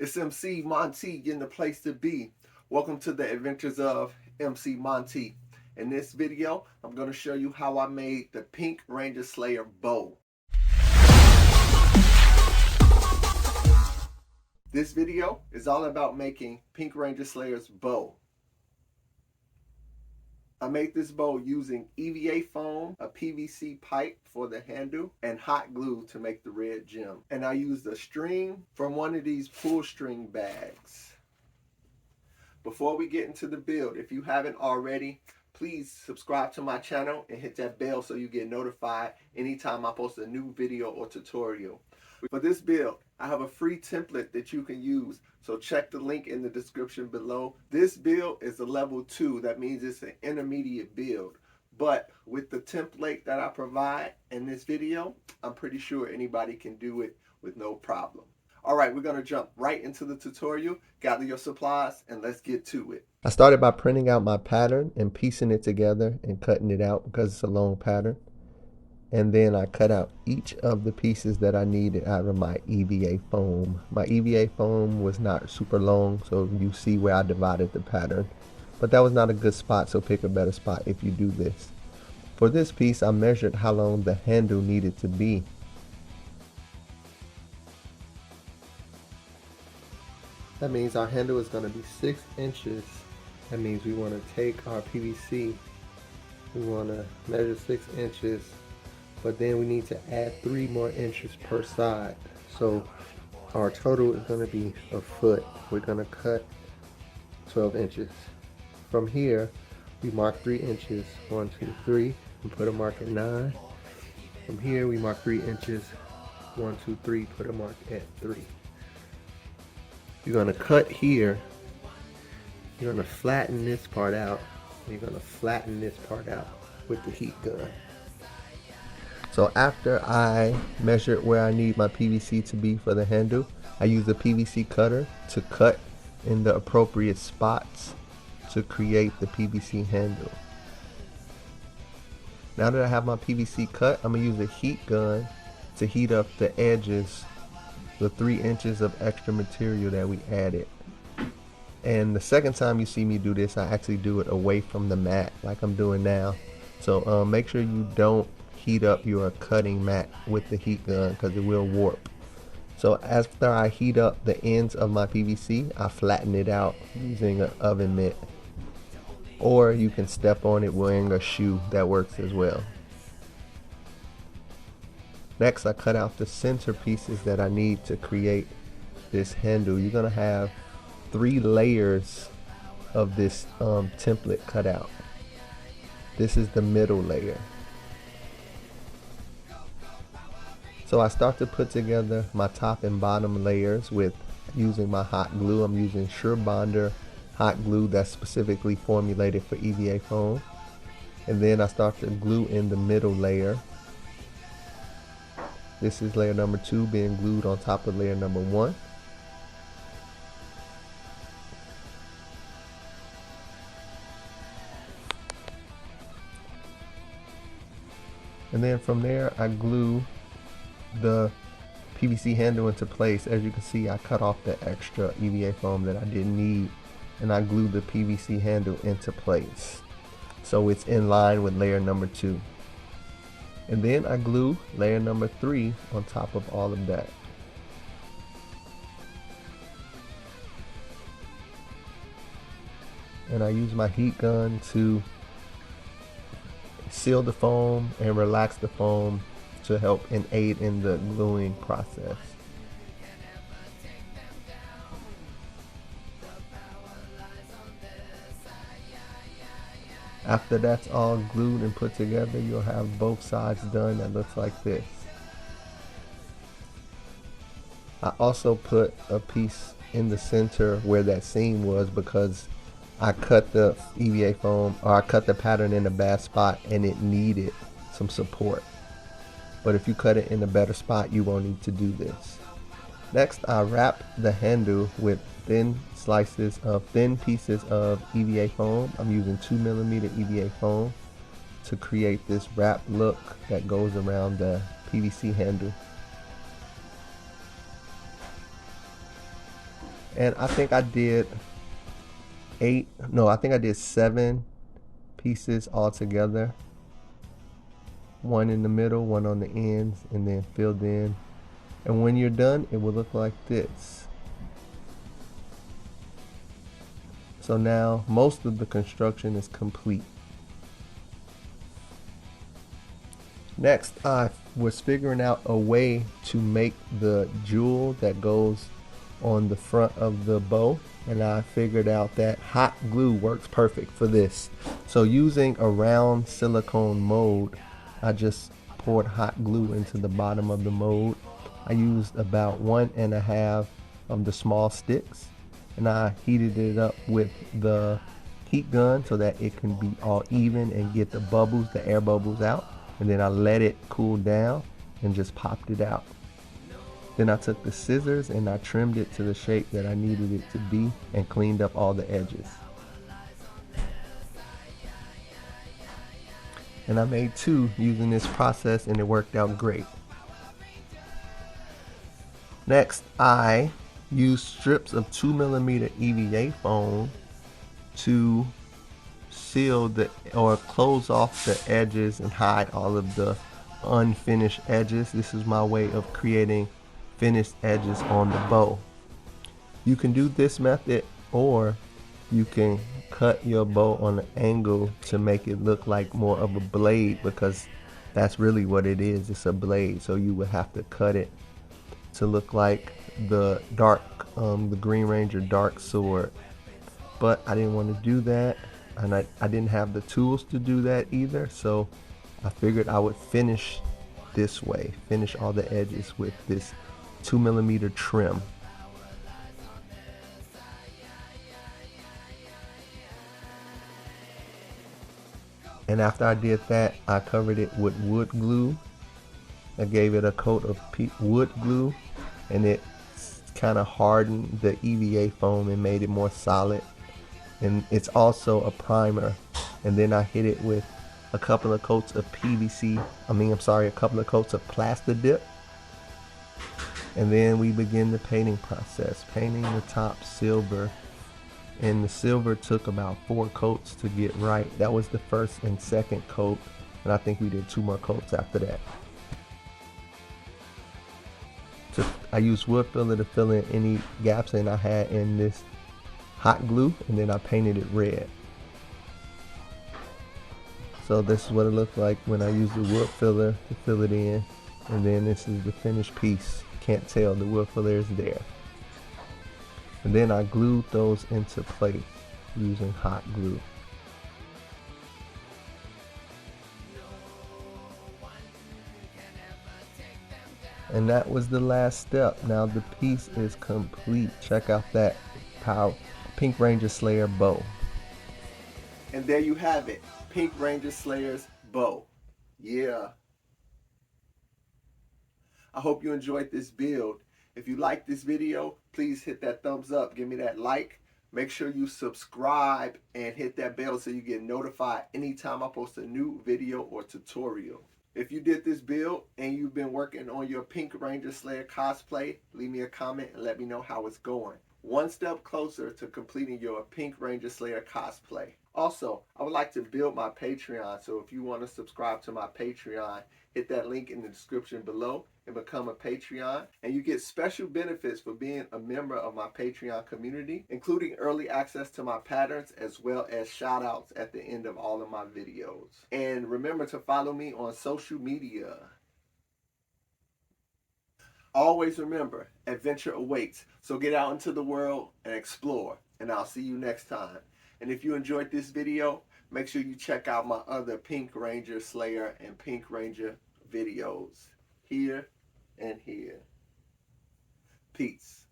It's MC Monty in the place to be. Welcome to the adventures of MC Monty. In this video, I'm going to show you how I made the Pink Ranger Slayer bow. This video is all about making Pink Ranger Slayer's bow. I made this bow using EVA foam, a PVC pipe for the handle, and hot glue to make the red gem. And I used a string from one of these pull string bags. Before we get into the build, if you haven't already, please subscribe to my channel and hit that bell so you get notified anytime I post a new video or tutorial. For this build, I have a free template that you can use, so check the link in the description below. This build is a level 2, that means it's an intermediate build. But with the template that I provide in this video, I'm pretty sure anybody can do it with no problem. Alright, we're going to jump right into the tutorial. Gather your supplies and let's get to it. I started by printing out my pattern and piecing it together and cutting it out because it's a long pattern. And then I cut out each of the pieces that I needed out of my EVA foam. My EVA foam was not super long, so you see where I divided the pattern. But that was not a good spot, so pick a better spot if you do this. For this piece, I measured how long the handle needed to be. That means our handle is going to be 6 inches. That means we want to take our PVC, we want to measure 6 inches. But then we need to add 3 more inches per side. So our total is going to be a foot. We're going to cut 12 inches. From here, we mark 3 inches. 1, 2, 3. And put a mark at 9. From here, we mark 3 inches. 1, 2, 3. Put a mark at 3. You're going to cut here. You're going to flatten this part out. You're going to flatten this part out with the heat gun. So after I measured where I need my PVC to be for the handle, I use a PVC cutter to cut in the appropriate spots to create the PVC handle. Now that I have my PVC cut, I'm going to use a heat gun to heat up the edges, the 3 inches of extra material that we added. And the second time you see me do this, I actually do it away from the mat like I'm doing now. So make sure you don't heat up your cutting mat with the heat gun because it will warp. So after I heat up the ends of my PVC, I flatten it out using an oven mitt, or you can step on it wearing a shoe. That works as well. Next, I cut out the center pieces that I need to create this handle. You're gonna have 3 layers of this template cut out. This is the middle layer. So I start to put together my top and bottom layers with using my hot glue. I'm using Surebonder hot glue that's specifically formulated for EVA foam. And then I start to glue in the middle layer. This is layer number 2 being glued on top of layer number 1. And then from there I glue the PVC handle into place. As you can see, I cut off the extra EVA foam that I didn't need, and I glued the PVC handle into place so it's in line with layer number 2. And then I glue layer number 3 on top of all of that. And I use my heat gun to seal the foam and relax the foam to help and aid in the gluing process. After that's all glued and put together, you'll have both sides done. That looks like this. I also put a piece in the center where that seam was because I cut the EVA foam, or I cut the pattern in a bad spot and it needed some support. But if you cut it in a better spot, you won't need to do this. Next, I wrap the handle with thin pieces of EVA foam. I'm using 2mm EVA foam to create this wrap look that goes around the PVC handle. And I think I did I think I did 7 pieces all together. One in the middle, one on the ends, and then filled in. And when you're done, it will look like this. So now most of the construction is complete. Next, I was figuring out a way to make the jewel that goes on the front of the bow, and I figured out that hot glue works perfect for this. So using a round silicone mold, I just poured hot glue into the bottom of the mold. I used about 1.5 of the small sticks, and I heated it up with the heat gun so that it can be all even and get the bubbles, the air bubbles out. And then I let it cool down and just popped it out. Then I took the scissors and I trimmed it to the shape that I needed it to be and cleaned up all the edges. And I made 2 using this process and it worked out great. Next, I used strips of 2mm EVA foam to seal or close off the edges and hide all of the unfinished edges. This is my way of creating finished edges on the bow. You can do this method, or you can cut your bow on an angle to make it look like more of a blade, because that's really what it is. It's a blade. So you would have to cut it to look like the Green Ranger dark sword. But I didn't want to do that, and I didn't have the tools to do that either, so I figured I would finish this way, finish all the edges with this 2mm trim. And after I did that, I covered it with wood glue. I gave it a coat of wood glue, and it kind of hardened the EVA foam and made it more solid. And it's also a primer. And then I hit it with a couple of coats of a couple of coats of Plaster Dip. And then we begin the painting process, painting the top silver. And the silver took about 4 coats to get right. That was the first and second coat, and I think we did 2 more coats after that. I used wood filler to fill in any gaps that I had in this hot glue, and then I painted it red. So this is what it looked like when I used the wood filler to fill it in, and then this is the finished piece. Can't tell, the wood filler is there. And then I glued those into place using hot glue. And that was the last step. Now the piece is complete. Check out that Pink Ranger Slayer bow. And there you have it, Pink Ranger Slayer's bow. Yeah. I hope you enjoyed this build. If you like this video, please hit that thumbs up. Give me that like. Make sure you subscribe and hit that bell so you get notified anytime I post a new video or tutorial. If you did this build and you've been working on your Pink Ranger Slayer cosplay, leave me a comment and let me know how it's going. One step closer to completing your Pink Ranger Slayer cosplay. Also, I would like to build my Patreon, so if you want to subscribe to my Patreon, hit that link in the description below and become a Patreon. And you get special benefits for being a member of my Patreon community, including early access to my patterns as well as shout outs at the end of all of my videos. And remember to follow me on social media. Always remember, adventure awaits. So get out into the world and explore. And I'll see you next time. And if you enjoyed this video, make sure you check out my other Pink Ranger Slayer and Pink Ranger videos here and here. Peace.